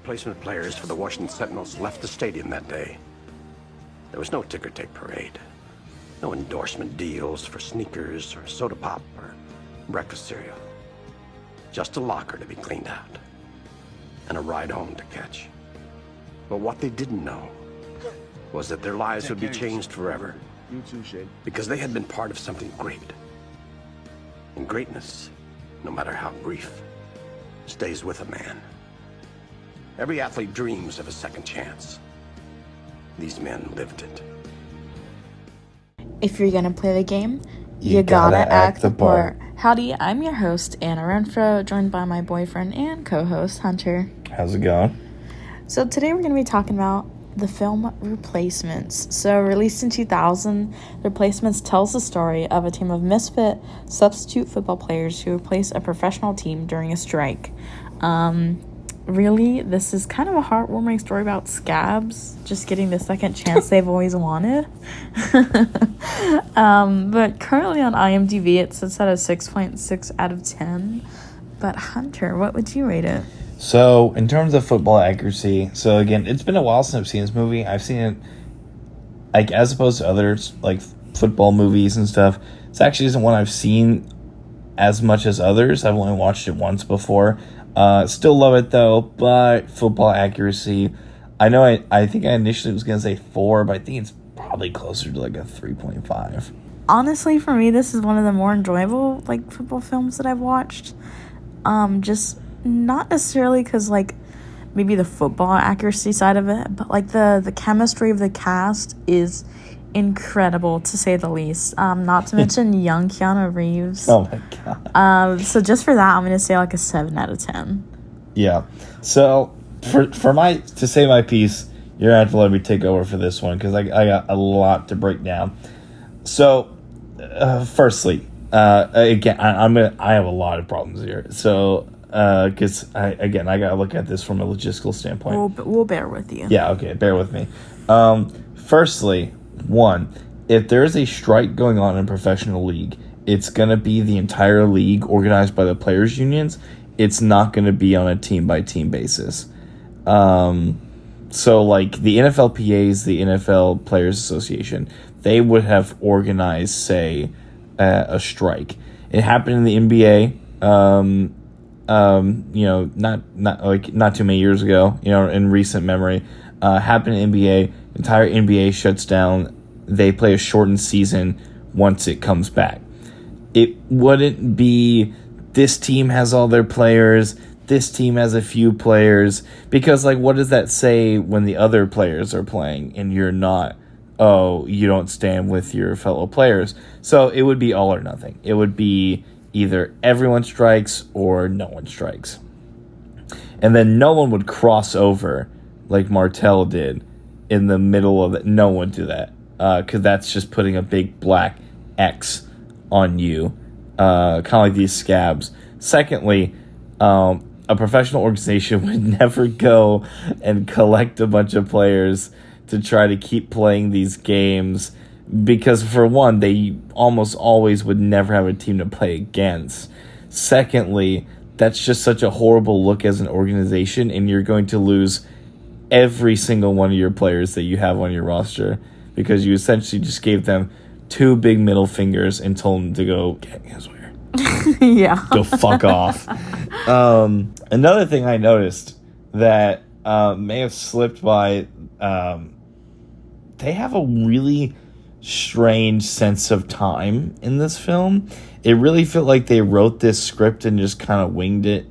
replacement players for the Washington Sentinels left the stadium that day, there was no ticker tape parade. No endorsement deals for sneakers or soda pop or breakfast cereal. Just a locker to be cleaned out and a ride home to catch. But what they didn't know was that their lives would be changed forever. You too, Shane. Because they had been part of something great. And greatness, no matter how brief, stays with a man. Every athlete dreams of a second chance. These men lived it. If you're gonna play the game, you gotta act the part. Howdy, I'm your host, Anna Renfro, joined by my boyfriend and co-host, Hunter. How's it going? So today we're gonna be talking about the film Replacements. So released in 2000, Replacements tells the story of a team of misfit substitute football players who replace a professional team during a strike. Really, this is kind of a heartwarming story about scabs just getting the second chance they've always wanted. But currently on IMDb, it sits at a 6.6 out of 10. But Hunter, what would you rate it? So, in terms of football accuracy, so again, it's been a while since I've seen this movie. I've seen it, like, as opposed to others, like football movies and stuff. This actually isn't one I've seen as much as others. I've only watched it once before. Still love it though, but football accuracy, I know I think I initially was going to say 4, but I think it's probably closer to like a 3.5. Honestly, for me, this is one of the more enjoyable, like, football films that I've watched. Just not necessarily because, like, maybe the football accuracy side of it, but, like, the chemistry of the cast is incredible, to say the least. Not to mention young Keanu Reeves. Oh my god. So just for that, I'm going to say, like, a 7 out of 10. Yeah. So, to say my piece, you're going to have to let me take over for this one, because I got a lot to break down. So, firstly, again, I have a lot of problems here. So, because I got to look at this from a logistical standpoint. We'll bear with you. Yeah, okay, bear with me. Firstly, one, if there is a strike going on in a professional league, it's going to be the entire league organized by the players' unions. It's not going to be on a team-by-team basis. So, like, the NFLPAs, the NFL Players Association, they would have organized, say, a strike. It happened in the NBA, not too many years ago, in recent memory. Happened in NBA, entire NBA shuts down. They play a shortened season once it comes back. It wouldn't be this team has all their players, this team has a few players, because, like, what does that say when the other players are playing and you're not? Oh, you don't stand with your fellow players. So it would be all or nothing. It would be either everyone strikes or no one strikes. And then no one would cross over like Martell did in the middle of it. No one do that, because that's just putting a big black X on you, kind of like these scabs. Secondly, a professional organization would never go and collect a bunch of players to try to keep playing these games, because for one, they almost always would never have a team to play against. Secondly, that's just such a horrible look as an organization, and you're going to lose every single one of your players that you have on your roster, because you essentially just gave them 2 big middle fingers and told them to go, get where? Yeah. Go fuck off. Another thing I noticed that may have slipped by, they have a really strange sense of time in this film. It really felt like they wrote this script and just kind of winged it.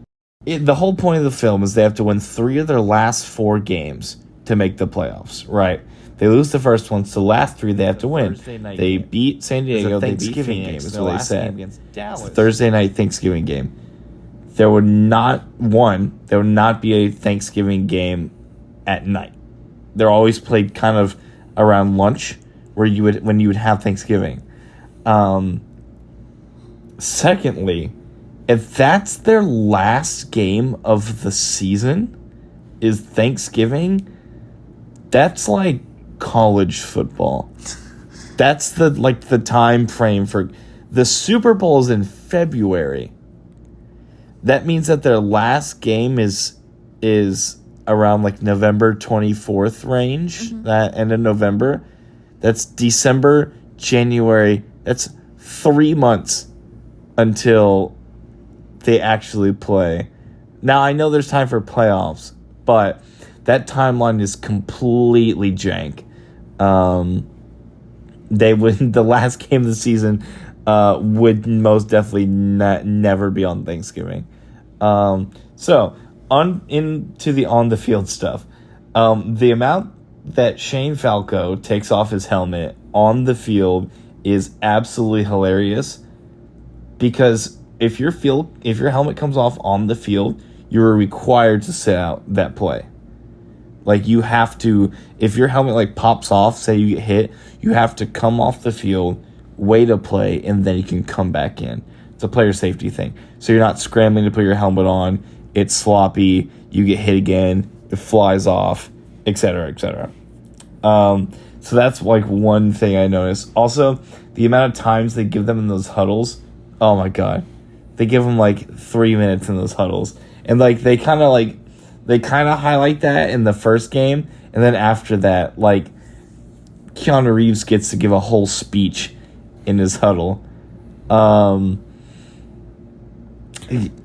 The whole point of the film is they have to win 3 of their last 4 games to make the playoffs, right? They lose the first one, so the last 3 they have to win. They beat San Diego, they beat Phoenix, is what they said. It's a Thursday night Thanksgiving game. There would not be a Thanksgiving game at night. They're always played kind of around lunch, when you would have Thanksgiving. Secondly, if that's their last game of the season, is Thanksgiving, that's like college football. That's the time frame for the Super Bowl is in February. That means that their last game is around like November 24th range, that end of November. That's December, January. That's 3 months until they actually play. Now, I know there's time for playoffs, but that timeline is completely jank. They would the last game of the season would most definitely never be on Thanksgiving. So into the on the field stuff. The amount that Shane Falco takes off his helmet on the field is absolutely hilarious, because if your helmet comes off on the field, you're required to sit out that play. Like, you have to, if your helmet like pops off, say you get hit, you have to come off the field, wait a play, and then you can come back in. It's a player safety thing. So you're not scrambling to put your helmet on. It's sloppy. You get hit again. It flies off, etc., etc. So that's like one thing I noticed. Also, the amount of times they give them in those huddles. Oh my god, they give them like 3 minutes in those huddles, and like they kind of highlight that in the first game, and then after that, like, Keanu Reeves gets to give a whole speech in his huddle.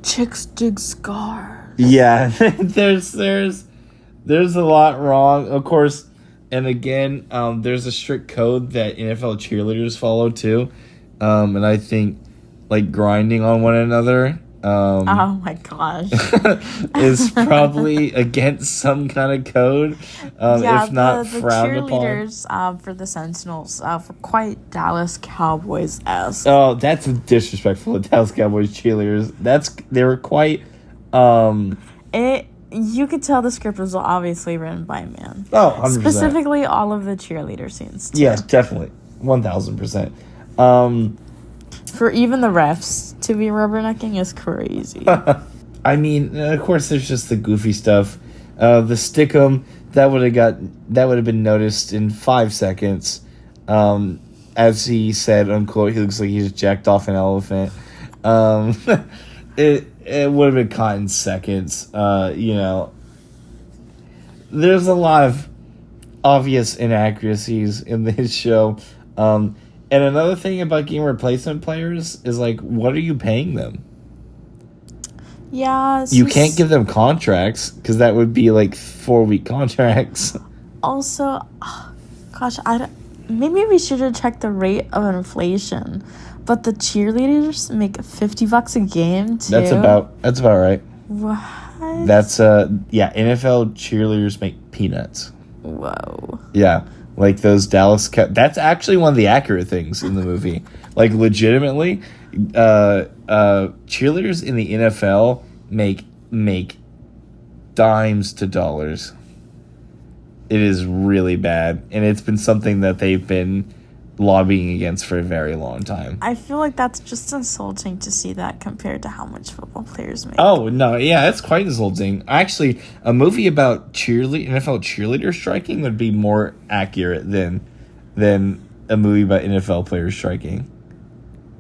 Chicks dig scars. Yeah, there's a lot wrong, of course, and again, there's a strict code that NFL cheerleaders follow too, and I think like grinding on one another. Oh my gosh. Is probably against some kind of code, if not the frowned upon. cheerleaders for the Sentinels were quite Dallas Cowboys-esque. Oh, that's disrespectful. The Dallas Cowboys cheerleaders. They were quite. You could tell the script was obviously written by a man. Oh, 100%. Specifically, all of the cheerleader scenes, too. Yes, definitely, 1000%. For even the refs to be rubbernecking is crazy. I mean, of course, there's just the goofy stuff. The Stickum, that would have been noticed in 5 seconds. As he said, unquote, he looks like he's jacked off an elephant. It would have been caught in seconds. There's a lot of obvious inaccuracies in this show. And another thing about game replacement players is, like, what are you paying them? Yeah. You can't give them contracts, because that would be, like, 4-week contracts. Also, gosh, maybe we should have checked the rate of inflation. But the cheerleaders make $50 a game, too. That's about right. What? That's, NFL cheerleaders make peanuts. Whoa. Yeah. Like those Dallas that's actually one of the accurate things in the movie. Like, legitimately, cheerleaders in the NFL make dimes to dollars. It is really bad, and it's been something that they've been lobbying against for a very long time. I feel like that's just insulting to see that compared to how much football players make. Oh, no, yeah, it's quite insulting. Actually, a movie about NFL cheerleader striking would be more accurate than a movie about NFL players striking.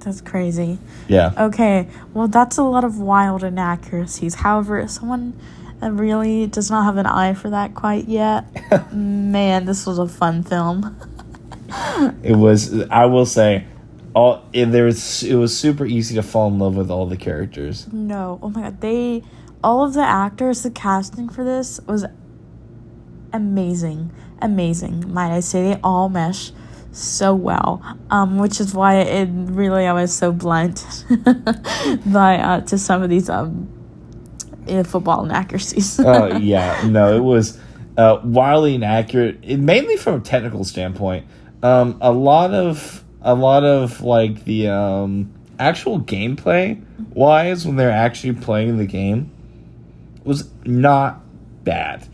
That's crazy. Yeah. Okay, well, that's a lot of wild inaccuracies. However, someone that really does not have an eye for that quite yet, man, this was a fun film. It was, I will say, it was super easy to fall in love with all the characters. No, oh my god, all of the actors, the casting for this was amazing, might I say. They all mesh so well, which is why I was so blunt to some of these football inaccuracies. Oh yeah, no, it was wildly inaccurate, mainly from a technical standpoint. A lot of like the actual gameplay wise, when they're actually playing the game, was not bad.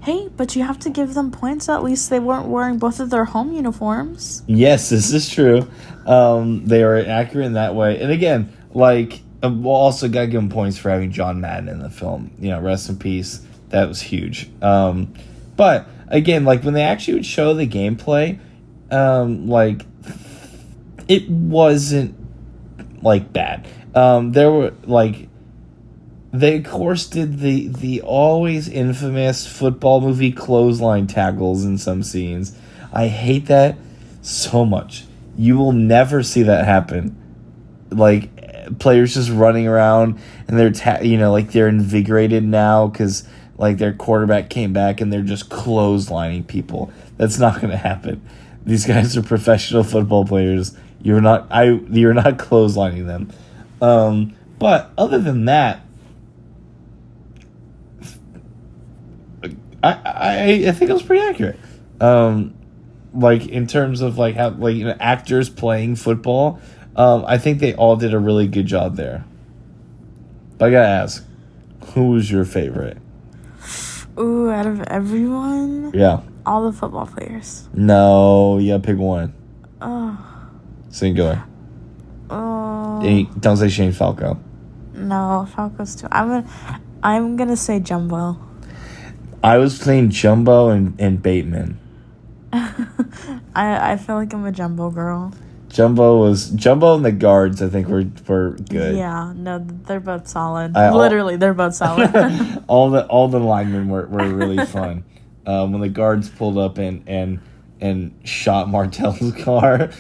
Hey, but you have to give them points. At least they weren't wearing both of their home uniforms. Yes, this is true. They are accurate in that way. And again, like, we'll also got to give them points for having John Madden in the film. Rest in peace. That was huge. But again, like, when they actually would show the gameplay, like, it wasn't, like, bad. There were, like, They of course did the always infamous football movie clothesline tackles in some scenes. I hate that so much. You will never see that happen. Like players just running around and they're like they're invigorated now because like their quarterback came back and they're just clotheslining people. That's not going to happen. These guys are professional football players. You're not clotheslining them. But other than that, I think it was pretty accurate. Like in terms of like how like actors playing football, I think they all did a really good job there. But I gotta ask, who was your favorite? Ooh, out of everyone? Yeah. All the football players. No, you gotta pick one. Oh. Singular. Oh. Don't say Shane Falco. No, Falco's too. I'm gonna say Jumbo. I was playing Jumbo and Bateman. I feel like I'm a Jumbo girl. Jumbo and the guards, I think, were good. Yeah, no, they're both solid. Literally, they're both solid. all the linemen were really fun. When the guards pulled up and shot Martell's car.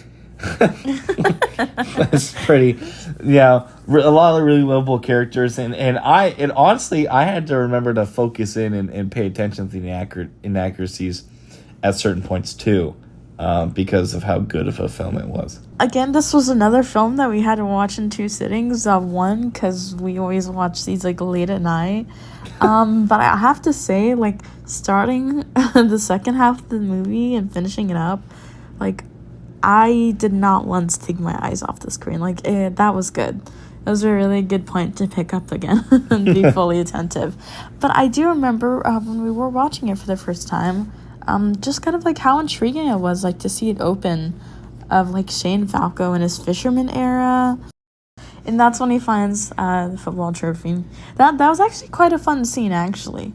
That's pretty. Yeah, a lot of really lovable characters, and honestly, I had to remember to focus in and pay attention to the inaccuracies at certain points too. Because of how good of a film it was. Again, this was another film that we had to watch in 2 sittings. One, because we always watch these like late at night. But I have to say, like, starting the second half of the movie and finishing it up, like, I did not once take my eyes off the screen. Like, that was good. That was a really good point to pick up again and be fully attentive. But I do remember when we were watching it for the first time, just kind of like how intriguing it was, like to see it open, of like Shane Falco in his fisherman era, and that's when he finds the football trophy. That was actually quite a fun scene, actually.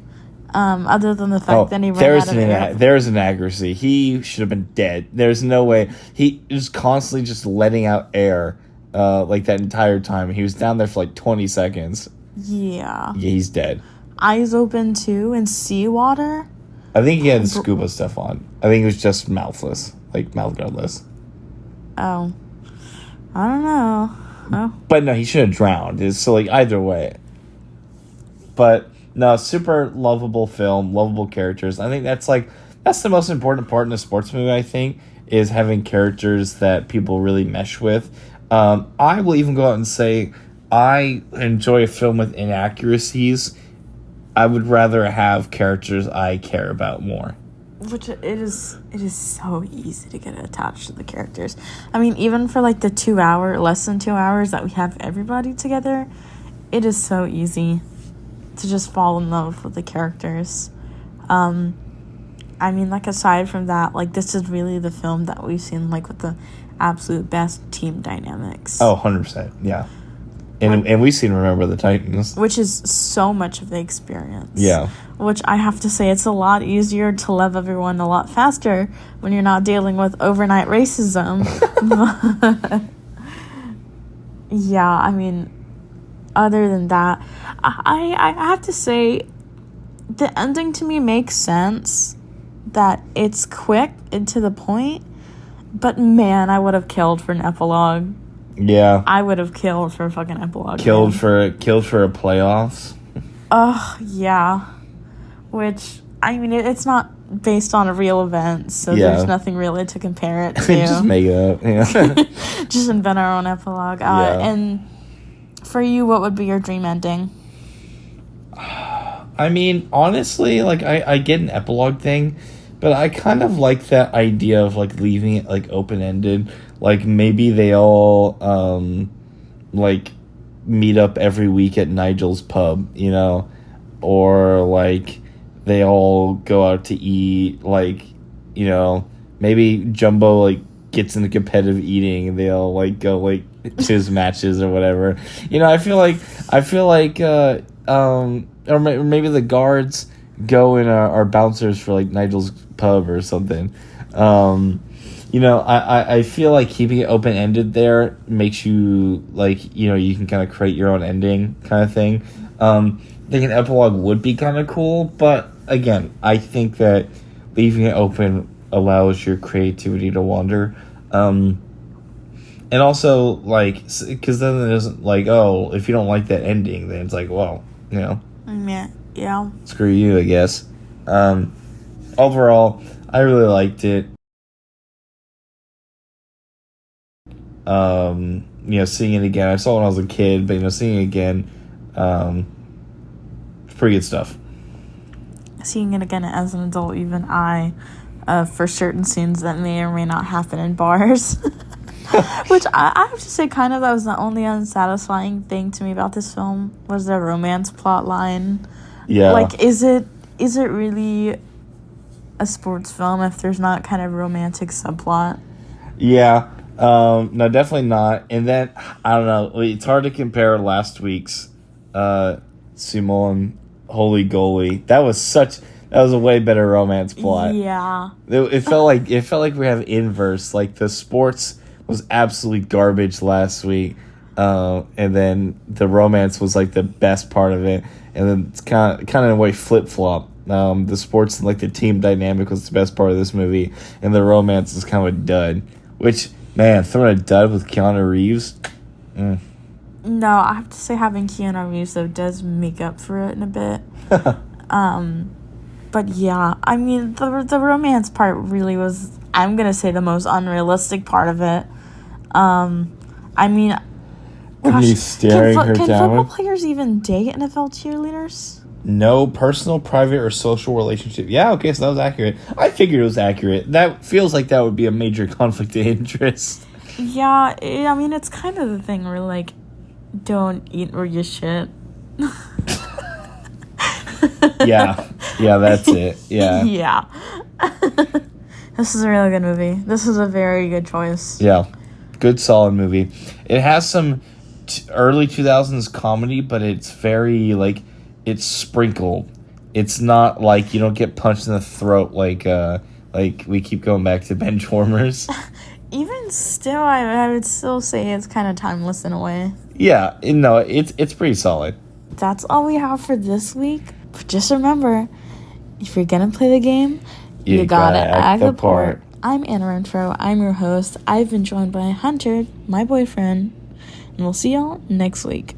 Other than the fact that he ran out of air. There's an accuracy. He should have been dead. There's no way. He was constantly just letting out air, like that entire time. He was down there for like 20 seconds. Yeah, he's dead. Eyes open too, in seawater. I think he had scuba stuff on. I think he was just mouthless, like mouth guardless. Oh, I don't know. Oh. But no, he should have drowned. So like either way. But no, super lovable film, lovable characters. I think that's the most important part in a sports movie. I think is having characters that people really mesh with. I will even go out and say I enjoy a film with inaccuracies. I would rather have characters I care about more. Which it is so easy to get attached to the characters. I mean, even for like the less than 2 hours that we have everybody together, it is so easy to just fall in love with the characters. I mean, like aside from that, like this is really the film that we've seen like with the absolute best team dynamics. Oh, 100%, yeah. And we've seen Remember the Titans. Which is so much of the experience. Yeah. Which I have to say, it's a lot easier to love everyone a lot faster when you're not dealing with overnight racism. Yeah, I mean, other than that, I have to say, the ending to me makes sense. That it's quick and to the point. But man, I would have killed for an epilogue. Yeah. I would have killed for a fucking epilogue. Killed for a playoffs. Yeah. Which, I mean, it's not based on a real event, so there's nothing really to compare it to. Just make it up. Yeah. Just invent our own epilogue. And for you, what would be your dream ending? I mean, honestly, like, I get an epilogue thing, but I kind of like that idea of, like, leaving it, like, open-ended. Like, maybe they all, like, meet up every week at Nigel's pub, you know? Or, like, they all go out to eat, like, you know, maybe Jumbo, like, gets into competitive eating and they all, like, go, like, to his matches or whatever. You know, I feel like, or maybe the guards go and are bouncers for, like, Nigel's pub or something. You know, I feel like keeping it open-ended there makes you, like, you know, you can kind of create your own ending kind of thing. I think an epilogue would be kind of cool, but again, I think that leaving it open allows your creativity to wander. And also, like, because then it isn't like, oh, if you don't like that ending, then it's like, well, Yeah. screw you, I guess. Overall, I really liked it. Seeing it again, I saw it when I was a kid, but seeing it again, pretty good stuff. Seeing it again as an adult, even for certain scenes that may or may not happen in bars. Which I have to say, kind of, that was the only unsatisfying thing to me about this film, was the romance plot line. Yeah. Like, is it really a sports film if there's not kind of romantic subplot? Yeah. No, definitely not. And then, I don't know, it's hard to compare last week's Simone Holy Goalie. That was a way better romance plot. Yeah. It felt like we have inverse. Like, the sports was absolutely garbage last week, and then the romance was like the best part of it, and then it's kind of in a way flip flop. The sports and like the team dynamic was the best part of this movie, and the romance is kind of a dud. Which, man, throwing a dud with Keanu Reeves. No, I have to say having Keanu Reeves, though, does make up for it in a bit. But yeah, I mean, the romance part really was, I'm going to say, the most unrealistic part of it. I mean, gosh, He's staring her can down. football players even date NFL cheerleaders? No personal, private, or social relationship. Yeah, okay, so that was accurate. I figured it was accurate. That feels like that would be a major conflict of interest. Yeah, I mean, it's kind of the thing where, like, don't eat or you shit. Yeah, that's it. Yeah. Yeah. This is a really good movie. This is a very good choice. Yeah, good, solid movie. It has some early 2000s comedy, but it's very, like, it's sprinkled. It's not like you don't get punched in the throat like we keep going back to Benchwarmers. Even still, I would still say it's kind of timeless in a way. Yeah, no, it's pretty solid. That's all we have for this week. But just remember, if you're gonna play the game, you gotta act the part. I'm Anna Renfro. I'm your host. I've been joined by Hunter, my boyfriend, and we'll see y'all next week.